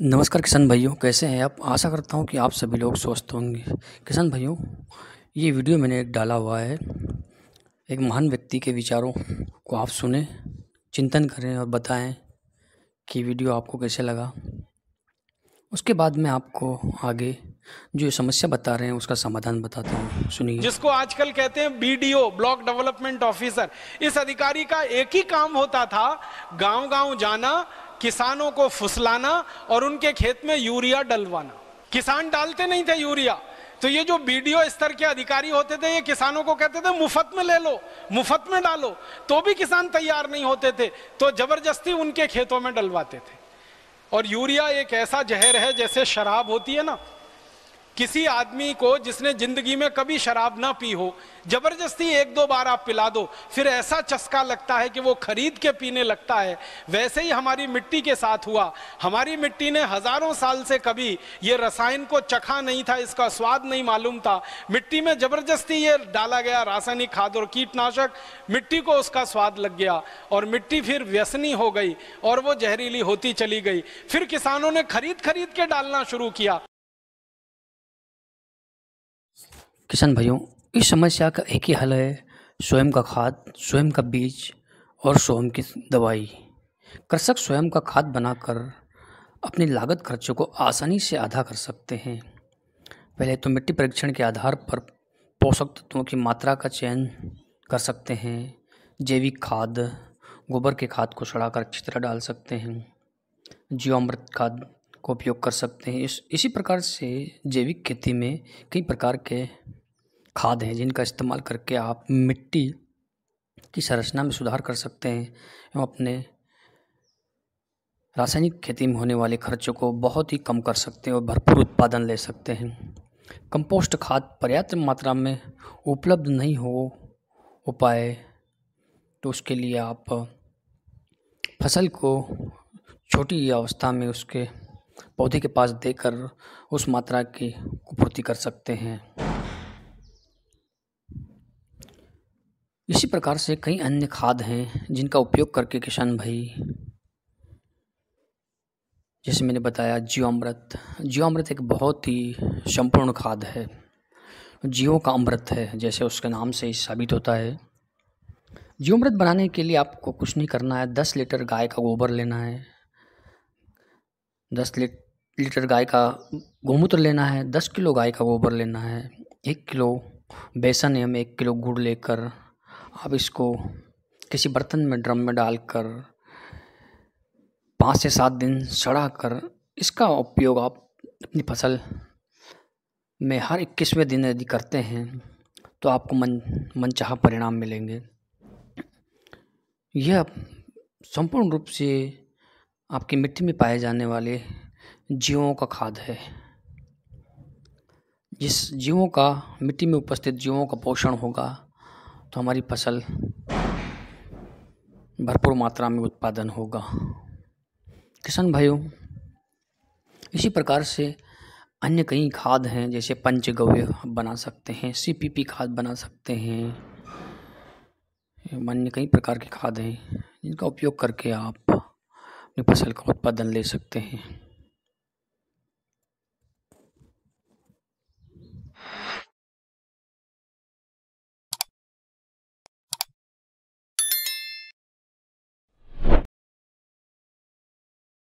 नमस्कार किसान भाइयों, कैसे हैं आप। आशा करता हूं कि आप सभी लोग स्वस्थ होंगे। किसान भाइयों, ये वीडियो मैंने एक डाला हुआ है, एक महान व्यक्ति के विचारों को आप सुने, चिंतन करें और बताएं कि वीडियो आपको कैसे लगा। उसके बाद मैं आपको आगे जो ये समस्या बता रहे हैं उसका समाधान बताता हूँ, सुनिए। जिसको आजकल कहते हैं बीडीओ, ब्लॉक डेवलपमेंट ऑफिसर। इस अधिकारी का एक ही काम होता था, गांव गांव जाना, किसानों को फुसलाना और उनके खेत में यूरिया डलवाना। किसान डालते नहीं थे यूरिया, तो ये जो बीडीओ स्तर के अधिकारी होते थे ये किसानों को कहते थे मुफ्त में ले लो, मुफ्त में डालो, तो भी किसान तैयार नहीं होते थे, तो जबरदस्ती उनके खेतों में डलवाते थे। और यूरिया एक ऐसा जहर है जैसे शराब होती है ना। किसी आदमी को जिसने जिंदगी में कभी शराब ना पी हो, जबरदस्ती एक दो बार आप पिला दो, फिर ऐसा चस्का लगता है कि वो खरीद के पीने लगता है। वैसे ही हमारी मिट्टी के साथ हुआ। हमारी मिट्टी ने हजारों साल से कभी ये रसायन को चखा नहीं था, इसका स्वाद नहीं मालूम था। मिट्टी में जबरदस्ती ये डाला गया रासायनिक खाद और कीटनाशक, मिट्टी को उसका स्वाद लग गया और मिट्टी फिर व्यसनी हो गई और वो जहरीली होती चली गई। फिर किसानों ने खरीद खरीद के डालना शुरू किया। किसान भाइयों, इस समस्या का एक ही हल है, स्वयं का खाद, स्वयं का बीज और स्वयं की दवाई। कृषक स्वयं का खाद बनाकर अपनी लागत खर्चों को आसानी से आधा कर सकते हैं। पहले तो मिट्टी परीक्षण के आधार पर पोषक तत्वों की मात्रा का चयन कर सकते हैं। जैविक खाद, गोबर के खाद को सड़ाकर अच्छी तरह डाल सकते हैं। जीवामृत खाद को उपयोग कर सकते हैं। इसी प्रकार से जैविक खेती में कई प्रकार के खाद हैं जिनका इस्तेमाल करके आप मिट्टी की संरचना में सुधार कर सकते हैं एवं अपने रासायनिक खेती में होने वाले खर्चों को बहुत ही कम कर सकते हैं और भरपूर उत्पादन ले सकते हैं। कंपोस्ट खाद पर्याप्त मात्रा में उपलब्ध नहीं हो पाए तो उसके लिए आप फसल को छोटी अवस्था में उसके पौधे के पास देकर उस मात्रा की पूर्ति कर सकते हैं। इसी प्रकार से कई अन्य खाद हैं जिनका उपयोग करके किसान भाई, जैसे मैंने बताया जीवामृत एक बहुत ही संपूर्ण खाद है, जीवों का अमृत है, जैसे उसके नाम से ही साबित होता है। जीवामृत बनाने के लिए आपको कुछ नहीं करना है, 10 लीटर गाय का गोबर लेना है, 10 लीटर गाय का गोमूत्र लेना है, 10 किलो गाय का गोबर लेना है, 1 किलो बेसन एवं 1 किलो गुड़ लेकर आप इसको किसी बर्तन में, ड्रम में डालकर 5 से 7 दिन सड़ा कर इसका उपयोग आप अपनी फसल में हर 21वें दिन यदि करते हैं तो आपको मनचाहा परिणाम मिलेंगे। यह संपूर्ण रूप से आपकी मिट्टी में पाए जाने वाले जीवों का खाद है। जिस जीवों का, मिट्टी में उपस्थित जीवों का पोषण होगा तो हमारी फसल भरपूर मात्रा में उत्पादन होगा। किसान भाइयों, इसी प्रकार से अन्य कई खाद हैं, जैसे पंचगव्य बना सकते हैं, सीपीपी खाद बना सकते हैं, अन्य कई प्रकार के खाद हैं जिनका उपयोग करके आप अपनी फसल का उत्पादन ले सकते हैं।